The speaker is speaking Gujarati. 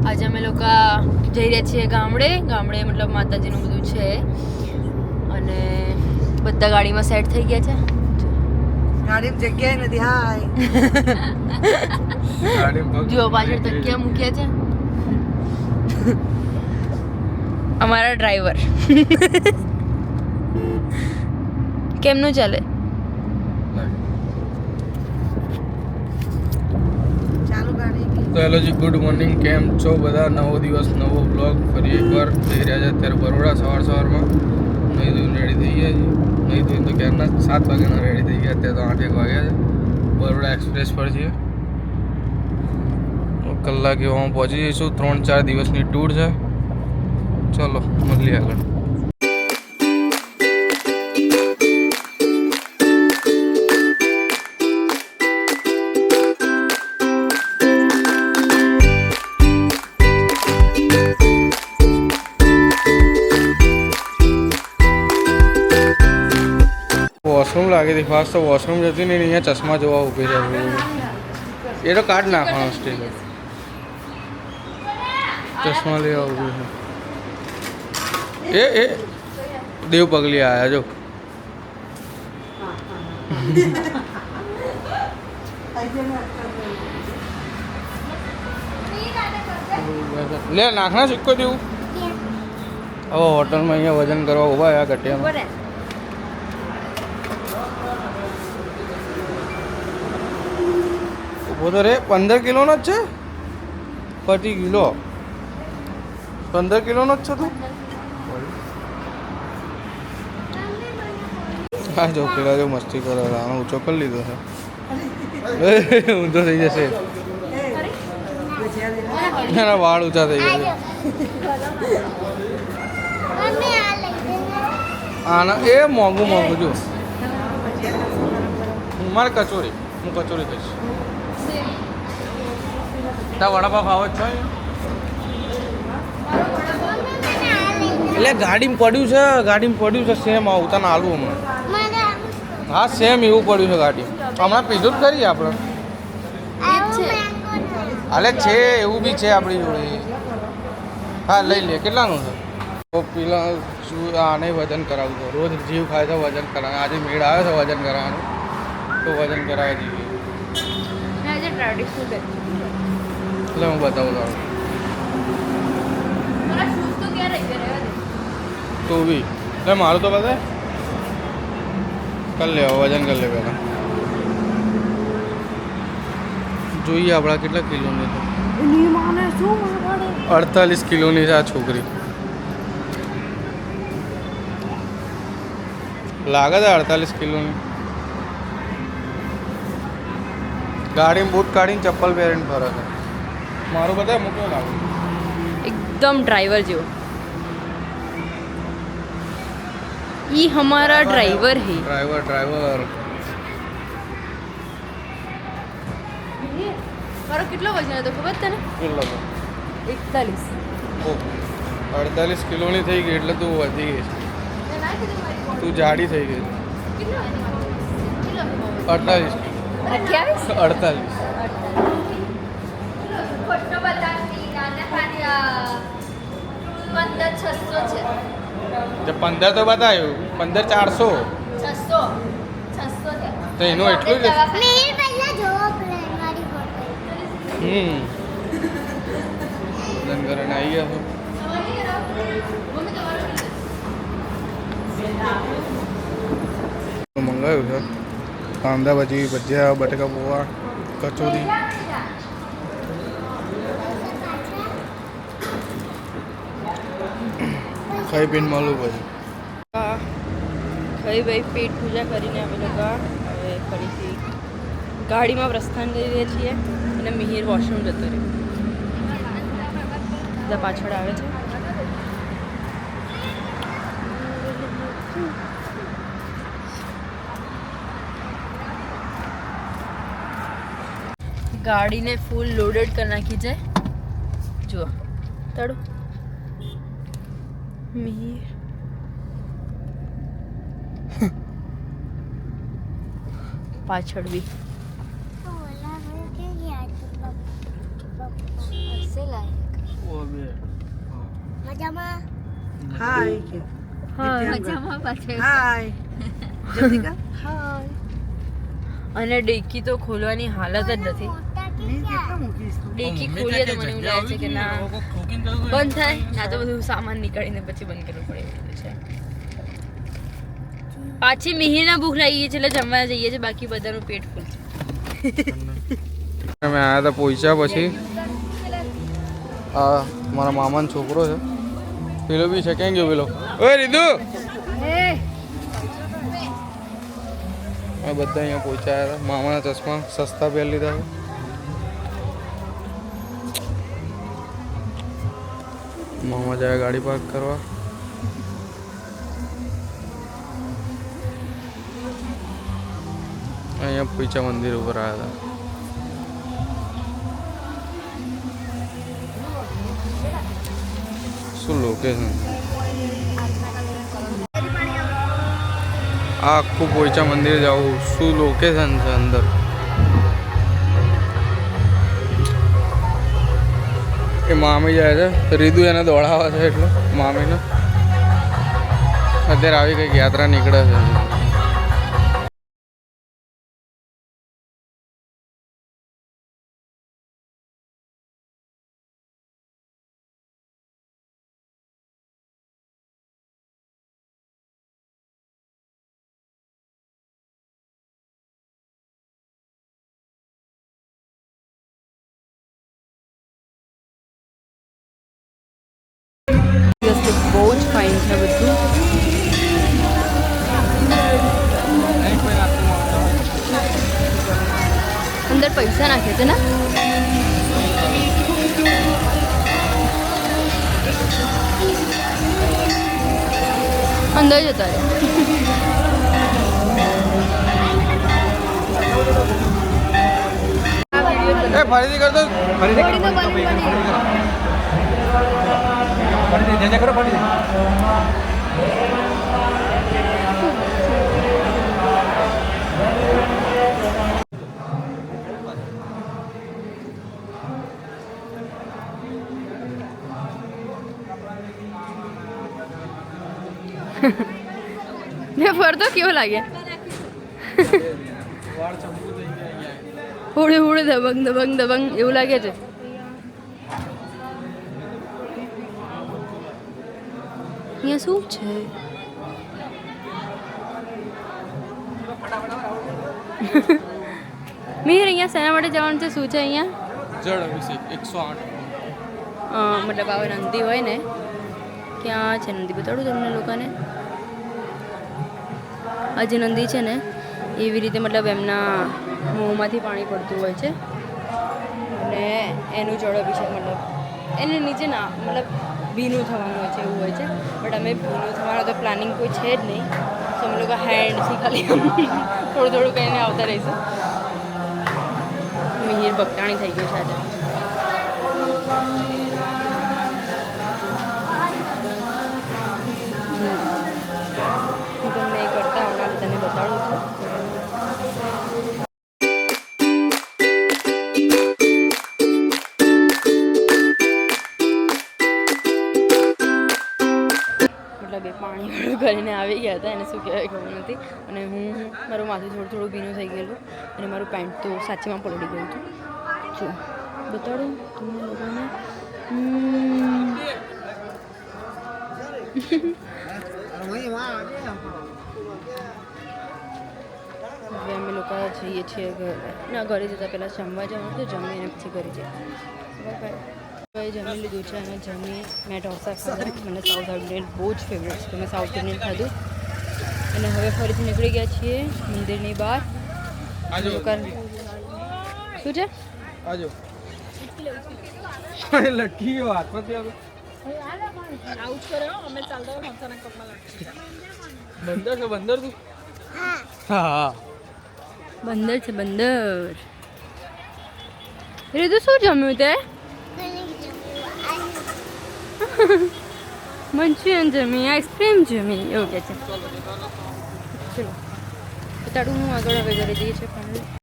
આજે અમે લોકો જઈ રહ્યા છીએ ગામડે મતલબ માતાજીનું બધું છે અને બધા ગાડીમાં સેટ થઈ ગયા છે. ગાડીમાં જગ્યાએ નથી. હાય જો પાછળ તકિયા મૂક્યા છે અમારા ડ્રાઈવર. કેમનું ચાલે? ચાલુ ગાડી. તો હેલો જી, ગુડ મોર્નિંગ. કેમ છો બધા? નવો દિવસ નવો બ્લોગ ફરી એકવાર જઈ રહ્યા છે અત્યારે બરોડા. સવારમાં નહીં ધોઈને રેડી થઈ ગયા છે. નહીં ધોઈને તો ક્યારના 7 વાગ્યાના રેડી થઈ ગયા. અત્યારે તો 8 વાગ્યા છે. બરોડા એક્સપ્રેસ પર છીએ. કલાક એવામાં પહોંચી જઈશું. 3-4 દિવસની ટૂર છે. ચલો મળીએ આગળ. વોશરૂમ લાગી હતી ફાસ્ટ. તો વોશરૂમ જતી નહીં, અહીંયા ચશ્મા જોવા ઊભી છે. એ તો કાર્ડ નાખવાનો સ્ટીલ. ચશ્મા લેવા ઊભી છે. એ દેવ પગલી આવ્યા જો. લે નાખના સિક્કો દેવું. હવે હોટલમાં અહીંયા વજન કરવા ઊભા આ ગટિયામાં. वो तो रे 15 કિલોનો જ છે. 30 કિલો 15 કિલોનો જ છે તું. હા જો પેલા જો મસ્તી કરે આનો ઊંચો કરી લીધો છે. ઊંધો થઈ જશે. એના વાળ ઊંચા થઈ જશે. આના એ મોંઘું જો. મારે કચોરી, હું કચોરી કહીશ. તા વડાપાવ ખાવો જ છો? એટલે ગાડીમાં પડ્યું છે સેમ આવું તને આલુ હમણાં. હા સેમ એવું પડ્યું છે ગાડી. હમણાં પીધું જ કરીએ આપણે. અલે છે એવું બી છે આપણી જોડે. હા લઈ લે. કેટલાનું છે? તો પેલા શું આને વજન કરાવવું છે. રોજ જીવ ખાય છે વજન કરાવે. આજે મેળ આવે છે વજન કરાવવાનું તો વજન કરાવી દઈએ. એટલે હું બતાવું તો બી એટલે મારું તો બતાવે. કરી લે વજન કરી લે પહેલાં. જોઈએ આપણા કેટલા કિલોની છે. 48 કિલોની છે આ છોકરી. લાગે છે 48 કિલોની. ગાડીમાં બૂટ કાઢીને ચપ્પલ પહેરીને ફરે છે. મારું બધા મૂક્યો લાગે एकदम ड्राइवर जो ये हमारा ड्राइवर है. ડ્રાઈવર મારો કેટલો વજન હતો ખબર તને? કેટલો હતો? 41. 48 કિલોની થઈ ગઈ એટલે તું વધી ગઈ છે. તું જાડી થઈ ગઈ છે. 48 તો 15 તો બતાવ્યું. 15,400 તો એનું એટલું જ. ધનગરને આવી ગયા છો. મંગાવ્યું છે કાંદા ભજી, ભજીયા, બટાકા પૌવા, કચોરી. ખાઈ પીને મળવું પછી. ખાઈ ભાઈ પેટ પૂજા કરીને અમે લોકો હવે ફરીથી ગાડીમાં પ્રસ્થાન કરી રહ્યા છીએ અને મિહિર વોશરૂમ જતો રહ્યો. બધા પાછળ આવે છે. ગાડીને ફૂલ લોડેડ કરી નાખી છે. જુઓ તડું મિહિર પાછળ બી ऐसे लायक હાય કે મજામાં પાછળ હાય જતિકા હાય અને ડેકી તો ખોલવાની હાલત જ નથી. ની કેટલા મૂકીશ તું ડેકી ખોલીએ તો મને એવું લાગે છે કે ના બંધ થાય ના તો બધું સામાન નીકાળીને પછી બંધ કરવું પડે એવું છે. પાછી મિહિરના ભૂખ લાગી ગઈ છે એટલે જમવા જઈએ છે, બાકી બધાનું પેટ ફૂલ છે. અમે આવ્યા હતા પહોંચ્યા પછી આ મારા મામાનો છોકરો છે, પેલો બી છે. ક્યાં ગયો પેલો? ઓય રીધુ! અમે બધા અહીંયા પહોંચ્યા હતા. મામાના ચશ્મા સસ્તા પહેરી લીધા છે. મામા જાય ગાડી પાર્ક કરવા. અહીંયા પૈચા મંદિર ઉપર આવ્યા હતા. શું લોકેશન! આ આખું પોઈચા મંદિર જવું શું લોકેશન છે અંદર. એ મામી જાય છે, રીદુ એને દોડાવે છે એટલે મામીને. અત્યારે આવી કંઈક યાત્રા નીકળે છે. બહુ જ ફાઇન છે બધું. અંદર પૈસા નાખે છે ને? અંદર જતા રહે. ફરીથી કરતો ને ફરતો કેવો લાગે? હુડે હુડે દબંગ દબંગ દબંગ એવું લાગે છે. અહીંયા શું છે? મીર અહીંયા શેના માટે જવાનું છે? શું છે અહીંયા? જળ અભિષેક 108. મતલબ આવે નંદી હોય ને, ક્યાં છે નંદી? બતાડું તમને લોકોને. આ જે નંદી છે ને એવી રીતે મતલબ એમના મોંમાંથી પાણી પડતું હોય છે અને એનું જળ અભિષેક મતલબ એને નીચે ના મતલબ ભીનું થવાનું હોય છે એવું હોય છે. બટ અમે ભીનું થવાનો તો પ્લાનિંગ કોઈ છે જ નહીં, તો અમે લોકો હેન્ડથી ખાલી થોડું થોડું કહીને આવતા રહીશું. મિહિર બકટાણી થઈ ગયું છે આજે. હું તમને એ કરતા હમણાં બધાને બતાડું છું. મતલબ એ પાણી વાળું કરીને આવી ગયા હતા, એને શું કહેવાય ખબર નથી. અને હું મારું માથું થોડું થોડું ભીનું થઈ ગયેલું અને મારું પેન્ટ તો સાચીમાં પલળી ગયું હતું. જો બતાડું તમને લોકોને. હવે અમે લોકો જઈએ છીએ ઘરે. ના, ઘરે જતાં પહેલાં જમવા જવાનું તો જમી અને પછી ઘરે જઈએ. બરાબર. હવે જમી લીધું છે અને જમી મેં ઢોસા ખાધા. મને સાઉથ ઇન્ડિયન બહુ જ ફેવરેટ છે, તો મેં સાઉથ ઇન્ડિયન ખાધું અને હવે ફરીથી નીકળી ગયા છીએ મંદિરની બહાર. શું છે? આજો લટકી ગયો હાથમાંથી. બંદર છે બંદર તું? હા બંદર છે બંદર. રીતુ શું જમ્યું તે? મંચુરિયન જમી, આઈસ્ક્રીમ જમી એવું કે છે. ચલો બતાડું હું આગળ હવે ઘરે જઈએ છીએ.